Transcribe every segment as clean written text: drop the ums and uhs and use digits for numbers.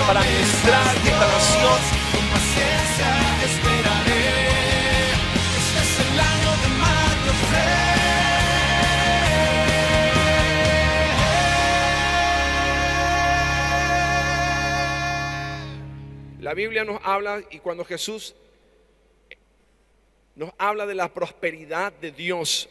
para ministrar esta nación. Con paciencia esperaré. Este es el año de Marcos Fe. La Biblia nos habla, y cuando Jesús nos habla de la prosperidad de Dios,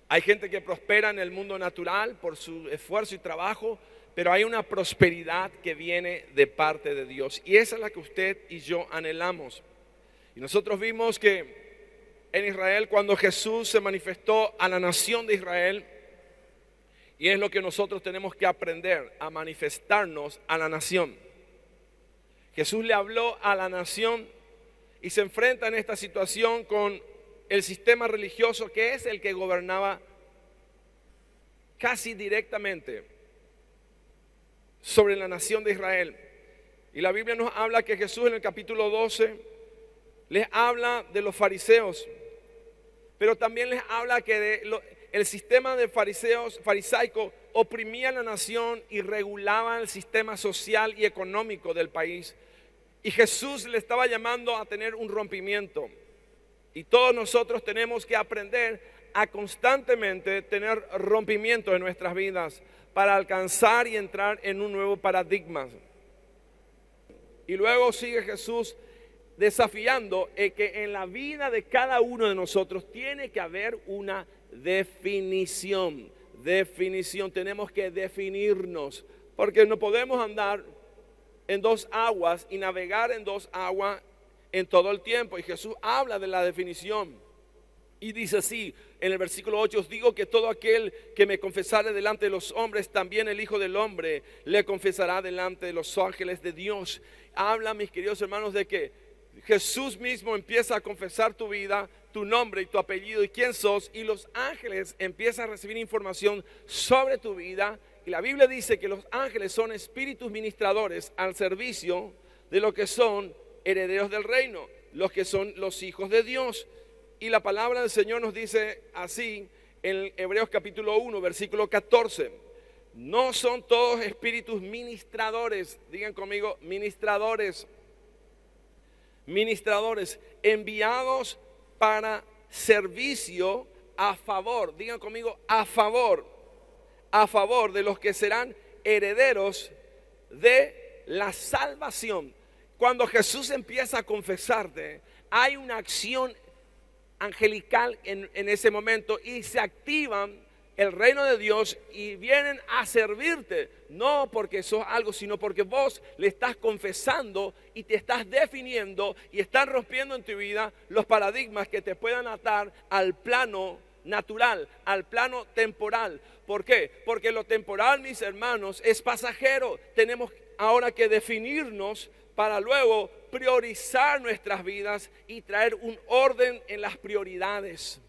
hay gente que prospera en el mundo natural por su esfuerzo y trabajo, pero hay una prosperidad que viene de parte de Dios, y esa es la que usted y yo anhelamos. Y nosotros vimos que en Israel, cuando Jesús se manifestó a la nación de Israel, y es lo que nosotros tenemos que aprender, a manifestarnos a la nación. Jesús le habló a la nación y se enfrenta en esta situación con el sistema religioso, que es el que gobernaba casi directamente sobre la nación de Israel. Y la Biblia nos habla que Jesús en el capítulo 12 les habla de los fariseos, pero también les habla que el sistema de farisaico oprimía a la nación y regulaba el sistema social y económico del país. Y Jesús le estaba llamando a tener un rompimiento. Y todos nosotros tenemos que aprender a constantemente tener rompimientos en nuestras vidas para alcanzar y entrar en un nuevo paradigma. Y luego sigue Jesús desafiando que en la vida de cada uno de nosotros tiene que haber una definición. Tenemos que definirnos, porque no podemos andar en dos aguas y navegar en dos aguas en todo el tiempo. Y Jesús habla de la definición y dice así en el versículo 8: os digo que todo aquel que me confesare delante de los hombres, también el Hijo del Hombre le confesará delante de los ángeles de Dios. Habla, mis queridos hermanos, de que Jesús mismo empieza a confesar tu vida, tu nombre y tu apellido y quién sos, y los ángeles empiezan a recibir información sobre tu vida. Y la Biblia dice que los ángeles son espíritus ministradores al servicio de lo que son herederos del reino, los que son los hijos de Dios. Y la palabra del Señor nos dice así en Hebreos capítulo 1, versículo 14: no son todos espíritus ministradores, digan conmigo, ministradores, enviados para servicio a favor, digan conmigo, a favor de los que serán herederos de la salvación. Cuando Jesús empieza a confesarte, hay una acción angelical en ese momento, y se activan el reino de Dios y vienen a servirte, no porque sos algo, sino porque vos le estás confesando y te estás definiendo, y están rompiendo en tu vida los paradigmas que te puedan atar al plano natural, al plano temporal. ¿Por qué? Porque lo temporal, mis hermanos, es pasajero. Tenemos ahora que definirnos para luego priorizar nuestras vidas y traer un orden en las prioridades.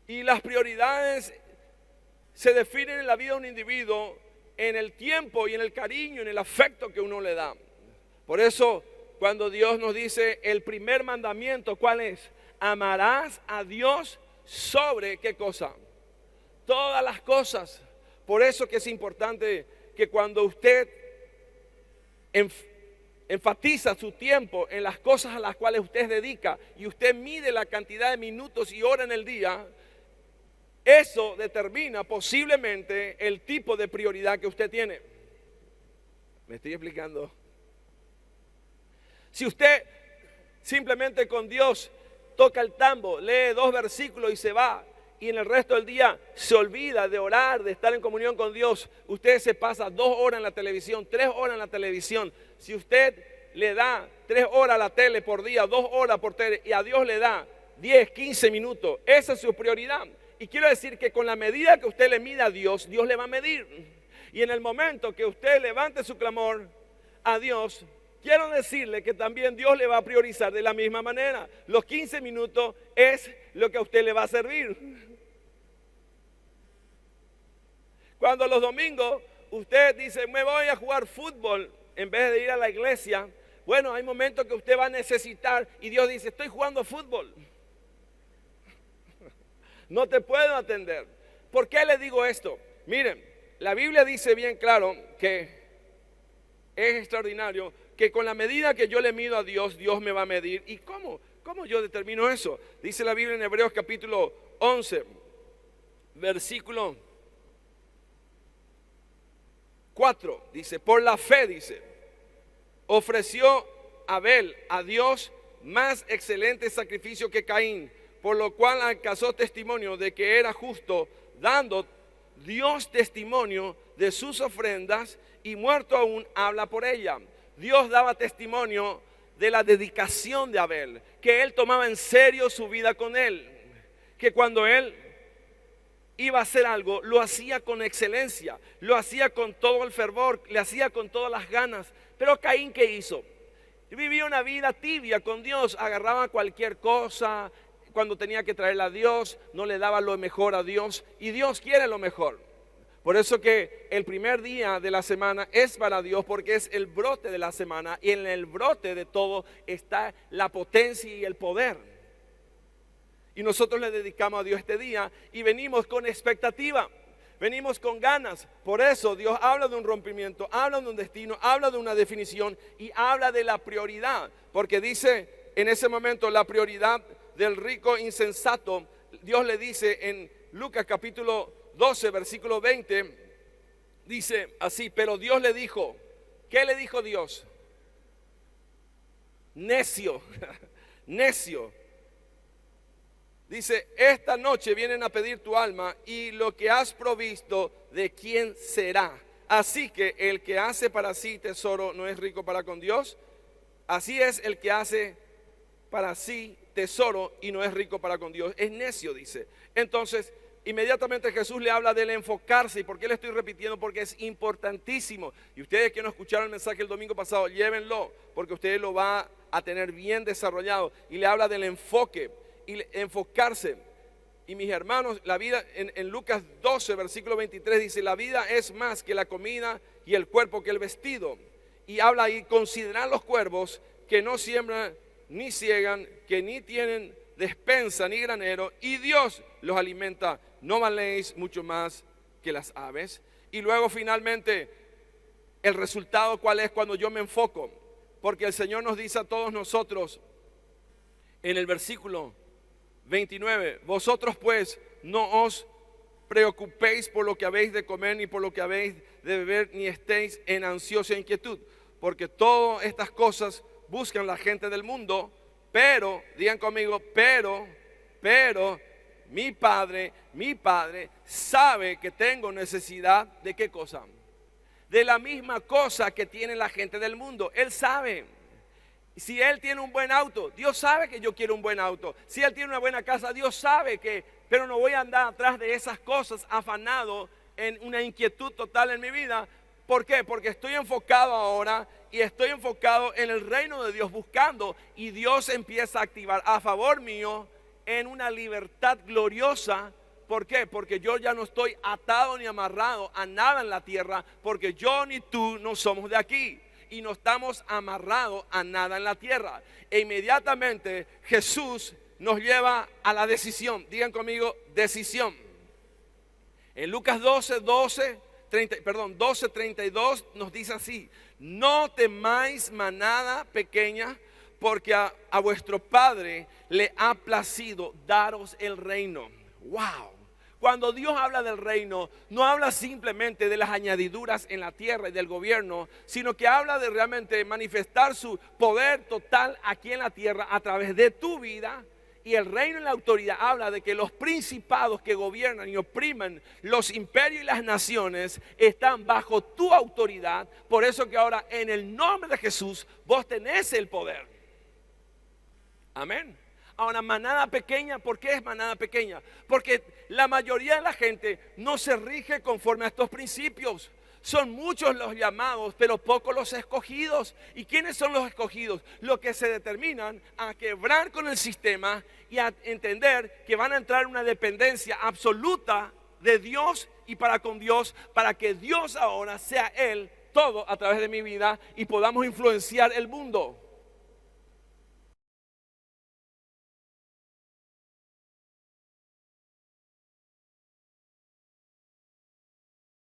Y las prioridades se definen en la vida de un individuo en el tiempo y en el cariño, en el afecto que uno le da. Por eso, cuando Dios nos dice el primer mandamiento, ¿cuál es? Amarás a Dios sobre ¿qué cosa? Todas las cosas. Por eso que es importante que cuando usted enfatiza su tiempo en las cosas a las cuales usted dedica, y usted mide la cantidad de minutos y horas en el día, eso determina posiblemente el tipo de prioridad que usted tiene. ¿Me estoy explicando? Si usted simplemente con Dios toca el tambo, lee 2 versículos y se va, y en el resto del día se olvida de orar, de estar en comunión con Dios, usted se pasa 2 horas en la televisión, 3 horas en la televisión. Si usted le da 3 horas a la tele por día, 2 horas por tele, y a Dios le da 10, 15 minutos, esa es su prioridad. Y quiero decir que con la medida que usted le mida a Dios, Dios le va a medir. Y en el momento que usted levante su clamor a Dios, quiero decirle que también Dios le va a priorizar de la misma manera. Los 15 minutos es lo que a usted le va a servir. Cuando los domingos usted dice, me voy a jugar fútbol en vez de ir a la iglesia, bueno, hay momentos que usted va a necesitar, y Dios dice, estoy jugando fútbol. No te puedo atender. ¿Por qué le digo esto? Miren, la Biblia dice bien claro que es extraordinario, que con la medida que yo le mido a Dios, Dios me va a medir. ¿Y cómo? ¿Cómo yo determino eso? Dice la Biblia en Hebreos capítulo 11, versículo 4. Dice, por la fe, dice, ofreció Abel a Dios más excelente sacrificio que Caín, por lo cual alcanzó testimonio de que era justo, dando Dios testimonio de sus ofrendas, y muerto aún habla por ella. Dios daba testimonio de la dedicación de Abel, que él tomaba en serio su vida con él, que cuando él iba a hacer algo, lo hacía con excelencia, lo hacía con todo el fervor, le hacía con todas las ganas. Pero Caín, ¿qué hizo? Vivía una vida tibia con Dios, agarraba cualquier cosa, cuando tenía que traerla a Dios, no le daba lo mejor a Dios, y Dios quiere lo mejor. Por eso que el primer día de la semana es para Dios, porque es el brote de la semana, y en el brote de todo está la potencia y el poder. Y nosotros le dedicamos a Dios este día y venimos con expectativa, venimos con ganas. Por eso Dios habla de un rompimiento, habla de un destino, habla de una definición y habla de la prioridad. Porque dice en ese momento la prioridad del rico insensato. Dios le dice en Lucas capítulo 12, versículo 20, dice así, pero Dios le dijo, ¿qué le dijo Dios? Necio, necio. Dice, esta noche vienen a pedir tu alma y lo que has provisto, ¿de quién será? Así que el que hace para sí tesoro no es rico para con Dios. Así es el que hace para sí tesoro y no es rico para con Dios. Es necio, dice. Entonces, inmediatamente Jesús le habla del enfocarse. ¿Y por qué le estoy repitiendo? Porque es importantísimo. Y ustedes que no escucharon el mensaje el domingo pasado, llévenlo, porque ustedes lo van a tener bien desarrollado. Y le habla del enfoque y enfocarse. Y mis hermanos, la vida en Lucas 12, versículo 23 dice, la vida es más que la comida y el cuerpo que el vestido. Y habla ahí, considerar los cuervos que no siembran ni ciegan, que ni tienen despensa ni granero, y Dios los alimenta. No valéis mucho más que las aves. Y luego finalmente, el resultado ¿cuál es cuando yo me enfoco? Porque el Señor nos dice a todos nosotros en el versículo 29, vosotros pues no os preocupéis por lo que habéis de comer, ni por lo que habéis de beber, ni estéis en ansiosa inquietud, porque todas estas cosas buscan la gente del mundo, pero, digan conmigo, pero, mi Padre sabe que tengo necesidad de ¿qué cosa? De la misma cosa que tiene la gente del mundo. Él sabe. Si Él tiene un buen auto, Dios sabe que yo quiero un buen auto. Si Él tiene una buena casa, Dios sabe que, pero no voy a andar atrás de esas cosas afanado en una inquietud total en mi vida. ¿Por qué? Porque estoy enfocado ahora y estoy enfocado en el reino de Dios buscando, y Dios empieza a activar a favor mío en una libertad gloriosa. ¿Por qué? Porque yo ya no estoy atado ni amarrado a nada en la tierra, porque yo ni tú no somos de aquí. Y no estamos amarrados a nada en la tierra. E inmediatamente Jesús nos lleva a la decisión. Digan conmigo, decisión. En Lucas 12:32 nos dice así: no temáis manada pequeña, porque a vuestro Padre le ha placido daros el reino. Wow. Cuando Dios habla del reino, no habla simplemente de las añadiduras en la tierra y del gobierno, sino que habla de realmente manifestar su poder total aquí en la tierra a través de tu vida. Y el reino y la autoridad habla de que los principados que gobiernan y oprimen los imperios y las naciones están bajo tu autoridad. Por eso que ahora en el nombre de Jesús vos tenés el poder. Amén. Ahora, manada pequeña, ¿por qué es manada pequeña? Porque la mayoría de la gente no se rige conforme a estos principios. Son muchos los llamados, pero pocos los escogidos. ¿Y quiénes son los escogidos? Los que se determinan a quebrar con el sistema y a entender que van a entrar en una dependencia absoluta de Dios y para con Dios, para que Dios ahora sea Él todo a través de mi vida y podamos influenciar el mundo.